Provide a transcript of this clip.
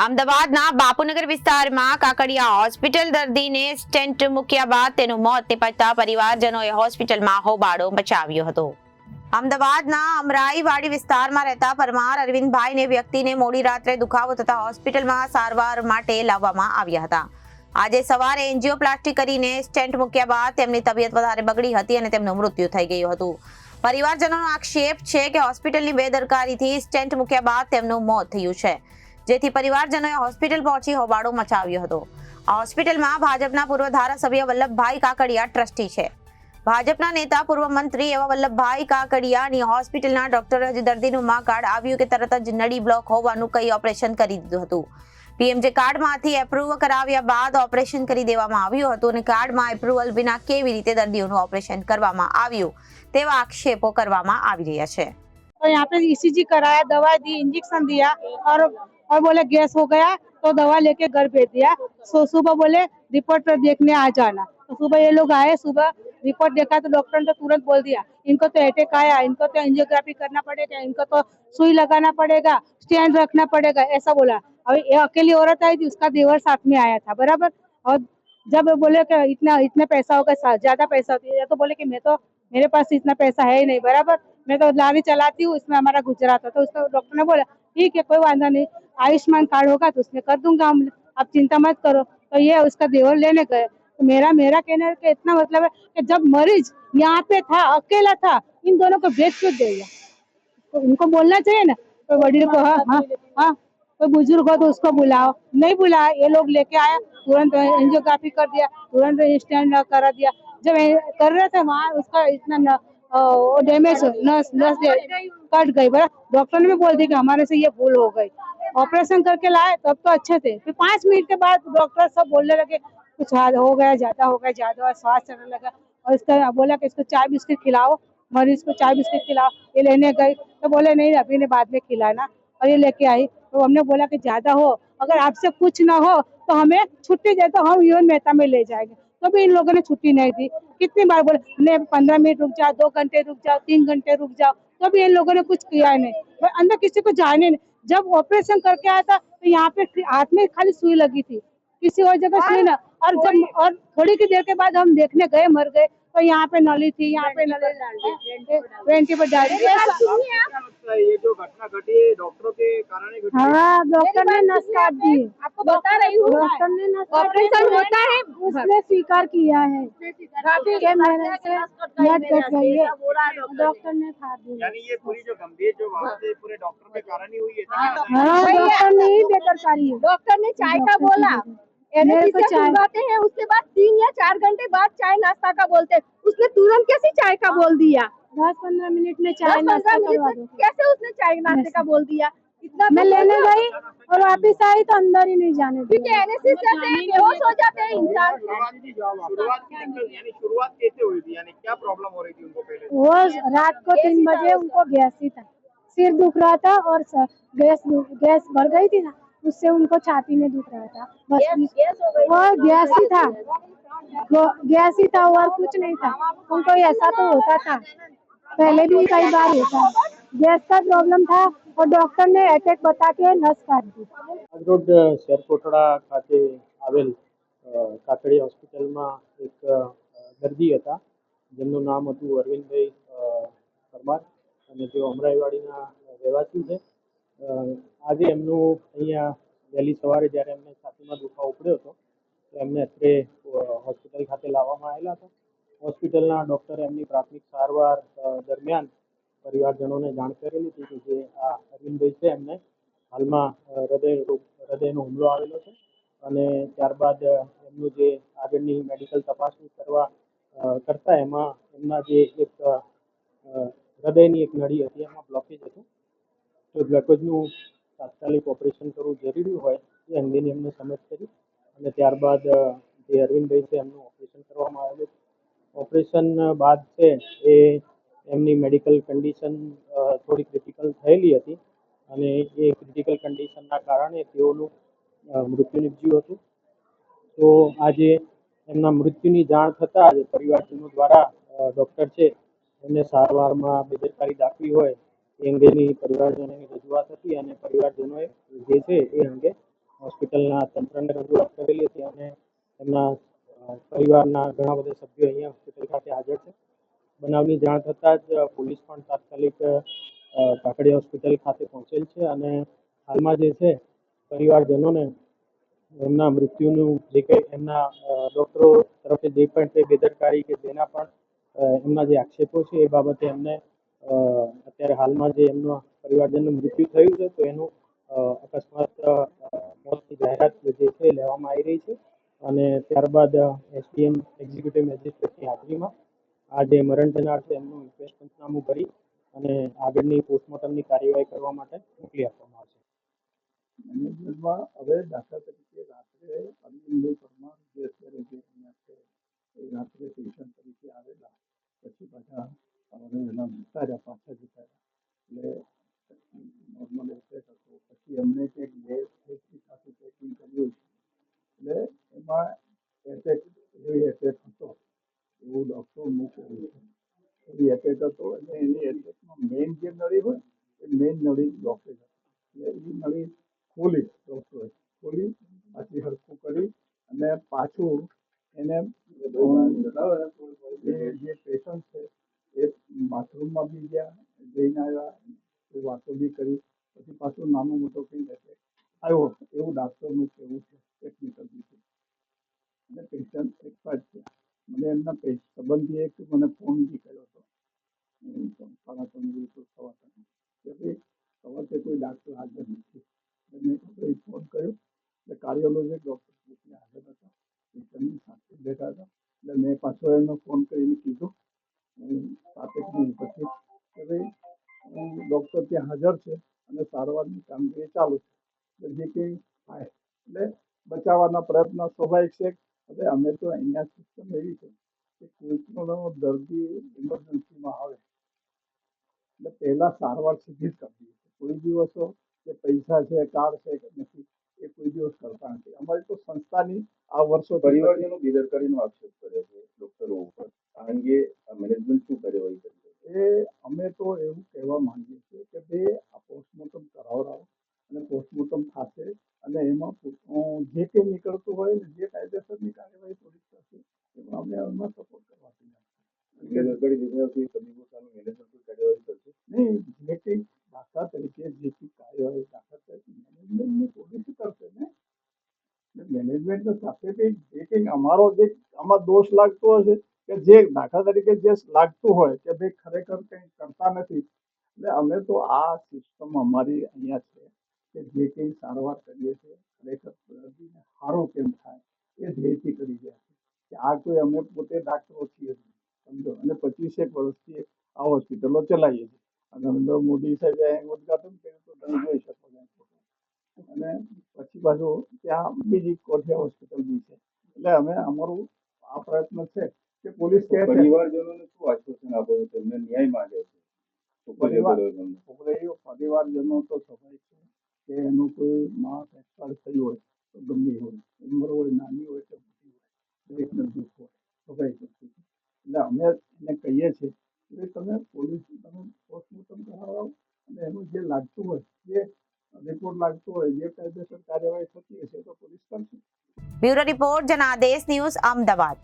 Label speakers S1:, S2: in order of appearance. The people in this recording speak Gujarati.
S1: અમદાવાદના બાપુનગર વિસ્તારમાં કાકડિયા હોસ્પિટલ દર્દીને સ્ટેન્ટ મૂક્યા બાદ તેનું મોત નિપજતા પરિવારજનોએ હોસ્પિટલમાં હોબાળો મચાવ્યો હતો। અમદાવાદના અમરાઈવાડી વિસ્તારમાં રહેતા પરમાર અરવિંદભાઈને વ્યક્તિને મોડી રાત્રે દુખાવો થતા હોસ્પિટલમાં સારવાર માટે લાવવામાં આવ્યા હતા। આજે સવારે એન્જિયોપ્લાસ્ટી કરીને સ્ટેન્ટ મૂક્યા બાદ તેમની તબિયત વધારે બગડી હતી અને તેમનું મૃત્યુ થઈ ગયું હતું। પરિવારજનોનો આક્ષેપ છે કે હોસ્પિટલની બેદરકારીથી સ્ટેન્ટ મૂક્યા બાદ તેમનું મોત થયું છે, જેથી પરિવારજનોએ હોસ્પિટલ પહોંચી હોબાળો મચાવ્યો હતો। આ હોસ્પિટલમાં ભાજપના પૂર્વ ધારાસભ્ય વલ્લભભાઈ કાકડિયા ટ્રસ્ટી છે। ભાજપના નેતા પૂર્વ મંત્રી એવા વલ્લભભાઈ કાકડિયાની હોસ્પિટલના ડોક્ટરે હજી દર્દીનું માં કાર્ડ આવ્યું કે તરત જ નળી બ્લોક હોવાનું કહી ઓપરેશન કરી દીધું હતું। પીએમજે કાર્ડમાંથી એપ્રુવ કરાવ્યા બાદ ઓપરેશન કરી દેવામાં આવ્યું હતું અને કાર્ડમાં એપ્રુવલ વિના કેવી રીતે દર્દીઓનું ઓપરેશન કરવામાં આવ્યું તેવા આક્ષેપો કરવામાં આવી રહ્યા છે।
S2: तो यहाँ पे ईसीजी कराया, दवा दी, इंजेक्शन दिया और बोले गैस हो गया तो दवा लेके घर भेज दिया। सुबह बोले रिपोर्ट देखने आ जाना, तो सुबह ये लोग आए। सुबह रिपोर्ट देखा तो डॉक्टर ने तो तुरंत बोल दिया इनको तो अटैक आया, इनको तो एंजियोग्राफी करना पड़ेगा, इनको तो सुई लगाना पड़ेगा, स्टैंड रखना पड़ेगा, ऐसा बोला। और ये अकेली औरत आई थी, उसका देवर साथ में आया था, बराबर। और जब बोले कि इतना पैसा होगा, ज्यादा पैसा होती है, तो बोले कि मेरे पास इतना पैसा है ही नहीं, बराबर। मैं तो लारी चलाती हूँ, इसमें हमारा गुजरा था। तो उसको डॉक्टर ने बोला ठीक है, कोई वादा नहीं, आयुष्मान कार्ड होगा तो उसमें कर दूंगा हम, आप चिंता मत करो। तो ये उसका देवर लेने गए। तो मेरा कहने का इतना मतलब है कि जब मरीज यहाँ पे था, अकेला था, इन दोनों को भेज क्यों देगा? तो उनको बोलना चाहिए ना, तो वडील को हाँ हाँ हाँ, कोई बुजुर्ग हो तो उसको बुलाओ, नहीं बुलाया। ये लोग लेके आया, तुरंत एंजियोग्राफी कर दिया, तुरंत स्टैंड करा दिया। जब कर रहे थे वहाँ उसका इतना डैमेज नस कट गई, बड़ा। डॉक्टर ने भी बोल दिया कि हमारे से ये भूल हो गई। ऑपरेशन करके लाए तब तो अच्छे थे, फिर 5 मिनट के बाद डॉक्टर सब बोलने लगे कुछ हो गया, ज्यादा श्वास चलने लगा। और इसका बोला कि इसको चाय बिस्किट खिलाओ, मरीज को चाय बिस्किट खिलाओ। ये लेने गई तो बोले नहीं, अभी ने बाद में खिलाना। और ये लेके आई तो हमने बोला कि ज्यादा हो, अगर आपसे कुछ ना हो तो हमें छुट्टी दे, तो हम यूएन मेहता में ले जाएंगे। तो भी इन लोगों ने छुट्टी नहीं दी। कितनी बार बोले 15 मिनट रुक जाओ, 2 घंटे रुक जाओ, 3 घंटे रुक जाओ, तो भी इन लोगों ने कुछ किया नहीं। अंदर किसी को जाने नहीं। जब ऑपरेशन करके आया था तो यहाँ पे हाथ में खाली सुई लगी थी, किसी और जगह सुई ना। और थोड़ी की देर के बाद हम देखने गए, मर गए, तो यहाँ पे नली थी, यहाँ पे नली पर डाल दी।
S3: ये जो घटना घटी है डॉक्टरों के कारण ही घटी है।
S2: हाँ, डॉक्टर ने नस काट दी।
S4: आपको बता रही हूँ,
S2: डॉक्टर ने नस
S4: ऑपरेशन होता है,
S2: उसने स्वीकार किया है कि मेरे से ब्लड कट गई है, डॉक्टर ने काट दी।
S3: यानी ये पूरी जो गंभीर जो बात है पूरे डॉक्टर के कारण ही हुई है।
S2: हाँ, डॉक्टर ने ही बेदरकारी है।
S4: डॉक्टर ने चाय का बोला, करवाते हैं, उसके बाद 3 या 4 घंटे बाद चाय नाश्ता का बोलते हैं। उसने तुरंत कैसे चाय का बोल दिया?
S2: 10-15 मिनट में चाय नाश्ता करवा दो।
S4: कैसे उसने चाय नाश्ते का बोल दिया? इतना
S2: मैं लेने गई और वापिस आई तो अंदर ही नहीं जाने दिया।
S4: क्योंकि एनेस्थीसिया से बेहोश हो जाते हैं इंसान।
S3: शुरुआत कैसे हुई थी, यानी क्या प्रॉब्लम हो रही थी उनको पहले?
S2: वो रात को 3 बजे उनको गैस ही था, सिर दुख रहा था और गैस भर गई थी ना, उससे उनको छाती में दुख रहा था। बस वो गैस ही था, गैस ही था और कुछ नहीं था। उनको ऐसा तो होता था, पहले भी कई बार होता, गैस का प्रॉब्लम था और डॉक्टर ने अटैक बता के नस काट दी।
S5: રોડ શેરકોટડા ખાતે આવેલ કાકડી હોસ્પિટલમાં એક દર્દી હતા જેમનું નામ હતું અરવિંદભાઈ પરમાર અને તેઓ અમરાઈવાડીના રહેવાસી છે। આજે એમનું અહીંયા વહેલી સવારે જ્યારે એમને છાતીમાં દુખાવો પડ્યો હતો તો એમને અત્રે હોસ્પિટલ ખાતે લાવવામાં આવેલા હતા। હોસ્પિટલના ડૉક્ટરે એમની પ્રાથમિક સારવાર દરમિયાન પરિવારજનોને જાણ કરેલી હતી કે જે આ અરવિંદભાઈ છે એમને હાલમાં હૃદયનો હુમલો આવેલો છે અને ત્યારબાદ એમનું જે આગળની મેડિકલ તપાસણી કરતા એમાં એમના જે એક હૃદયની એક નળી હતી એમાં બ્લોકેજ હતું, તો બ્લોકેજનું તાત્કાલિક ઓપરેશન કરવું જરૂરી હોય એ અંગેની એમને સમજ કરી અને ત્યારબાદ જે અરવિંદભાઈ છે એમનું ઓપરેશન કરવામાં આવેલું। ઓપરેશન બાદ છે એ એમની મેડિકલ કન્ડિશન થોડી ક્રિટિકલ થયેલી હતી અને એ ક્રિટિકલ કન્ડિશનના કારણે તેઓનું મૃત્યુ નિપજ્યું હતું। તો આજે એમના મૃત્યુની જાણ થતાં જ પરિવારજનો દ્વારા ડૉક્ટર છે એમને સારવારમાં બેદરકારી દાખવી હોય એ અંગેની પરિવારજનોની રજૂઆત હતી અને પરિવારજનોએ જે છે એ અંગે હોસ્પિટલના તંત્રને રજૂઆત કરેલી હતી અને એમના પરિવારના ઘણા બધા સભ્યો અહીંયા હોસ્પિટલ ખાતે હાજર છે. બનાવની જાણ થતાં જ પોલીસ પણ તાત્કાલિક કાકડિયા હોસ્પિટલ ખાતે પહોંચેલ છે અને હાલમાં જે છે પરિવારજનોને એમના મૃત્યુનું જે કંઈ એમના ડૉક્ટરો તરફથી જે પણ તે બેદરકારી કે જેના પણ એમના જે આક્ષેપો છે એ બાબતે એમને અત્યારે હાલમાં જે એમના પરિવારજનનું મૃત્યુ થયું છે તો એનું અકસ્માત મોતની જાહેરાત જે છે લેવામાં આવી રહી છે અને ત્યારબાદ એસડીએમ એક્ઝિક્યુટિવ મેજિસ્ટ્રેટની હાજરીમાં આ જે મરણ જનાર છે એમનું ઇન્ક્વેસ્ટ પંચનામું કરી અને આગળની પોસ્ટમોર્ટમની કાર્યવાહી કરવા માટે મોકલી આપવામાં આવશે.
S6: મેનેજમેન્ટમાં હવે દાખલા તરીકે રાત્રે અરવિંદભાઈ પરમાર જે અત્યારે જે અહીંયા છે એ રાત્રે પેશન્ટ તરીકે આવેલા પછી પાછા હવે એના જતા રહ્યા પાછા જતા રહ્યા એટલે નોર્મલ એટેક હતો પછી એમને કંઈક બે સાથે ચેકિંગ કર્યું એટલે એમાં એટેક હતો એવું ડૉક્ટરનું કહેવું છે. એવી એટેક હતો અને એની એટેકમાં મેઇન જે નળી હોય એ મેઇન નળી બ્લોકેજ હતી એટલે એ નળી ખોલી ડૉક્ટરે ખોલી પાછી હરખું કરી અને પાછું એને જે પેશન્ટ છે એ બાથરૂમમાં બી ગયા જઈને આવ્યા એ વાતો બી કરી પછી પાછું નાનો મોટો કંઈ એટેક આવ્યો એવું ડાક્ટરનું કહેવું છે ટેકનિકલ રીતે અને પેશન્ટ એક્સપાયર થયા. મને એમના સંબંધીએ મને ફોન બી કર્યો હતો સાડા 3 સવા 3 કે ભાઈ સવારે કોઈ ડાક્ટર હાજર નથી. મેં ફોન કર્યો એટલે કાર્ડિયોલોજિસ્ટ ડૉક્ટર હાજર હતા પેશન્ટની સાથે બેઠા હતા એટલે મેં પાછો એનો ફોન કરીને કીધું 7 મિનિટ પછી કે ભાઈ ડૉક્ટર ત્યાં હાજર છે અને સારવારની કામગીરી ચાલુ છે એટલે જે કંઈ થાય એટલે બચાવવાના પ્રયત્ન સ્વાભાવિક છે. હવે અમે તો અહીંયા સિસ્ટમ એવી છે કે કોઈ પણ દર્દી ઇમરજન્સીમાં આવે એટલે પહેલાં સારવાર સીધી જ કરવી છે. કોઈ દિવસો કે પૈસા છે કાર્ડ છે કે નથી એ કોઈ દિવસ કરતા નથી. અમારી તો સંસ્થાની આ વર્ષો
S7: પરિવારજનો બેદરકારીનો આક્ષેપ કરે છે ડોક્ટરો ઉપર. આ અંગે મેનેજમેન્ટ શું કાર્યવાહી કરી છે?
S6: એ અમે તો એવું કહેવા માંગીએ છીએ કે ભાઈ આ પોસ્ટમોર્ટમ કરાવડાવો અને પોસ્ટમોર્ટમ થશે અને એમાં જે કંઈ નીકળતું હોય ને જે કાયદેસરની કાર્યવાહી પોલીસ થશે એમાં અમે એમાં સપોર્ટ કરવા તૈયાર છીએ.
S7: બેદરકારી દેખાડતી તબીબો સામે મેનેજમેન્ટ કોઈ કાર્યવાહી કરશે
S6: નહીં જે કંઈ દાખલા તરીકે જે કંઈ કાર્યવાહી દાખલા તરીકે મેનેજમેન્ટની પોલીસ કરશે ને મેનેજમેન્ટ સાથે જે કંઈ અમારો જે આમાં દોષ લાગતો હશે કે જે દાખલા તરીકે જે લાગતું હોય કે ભાઈ ખરેખર કંઈ કરતા નથી એટલે અમે તો આ સિસ્ટમ અમારી અહીંયા છે કે જે કંઈ સારવાર કરીએ છીએ ખરેખર દર્દીને સારું કેમ થાય એ ધ્યેયથી કરી રહ્યા છે કે આ કોઈ અમે પોતે ડાક્ટરો છીએ સમજો અને 25 વર્ષથી આ હોસ્પિટલો ચલાવીએ છીએ. નરેન્દ્ર મોદી સાહેબે ઉદઘાટન કર્યું તો તમે જોઈ શકો છો અને પછી બાજુ ત્યાં બીજી કોઠિયા હોસ્પિટલ બી છે એટલે અમે અમારું આ પ્રયત્ન છે કે પોલીસ કહે છે
S7: પરિવારજનોને શું આશ્વાસન આપો છો? તેમને ન્યાય માંગે છે
S6: પરિવારજનો તો સ્વાભાવિક છે કે એનું કોઈ માણસ એક્સપાયર થયું હોય તો ગમે હોય ઉંમર હોય નાની હોય કે મોટી હોય દરેકને દુઃખ હોય સ્વાભાવિક વસ્તુ છે. એટલે અમે એને કહીએ છીએ કે તમે પોલીસ તમે પોસ્ટમોર્ટમ કરાવો અને એનું જે લાગતું હોય જે રિપોર્ટ લાગતો હોય જે કાયદેસર કાર્યવાહી થતી હશે તો પોલીસ કરશે.
S1: Bureau report Janadesh news Ahmedabad.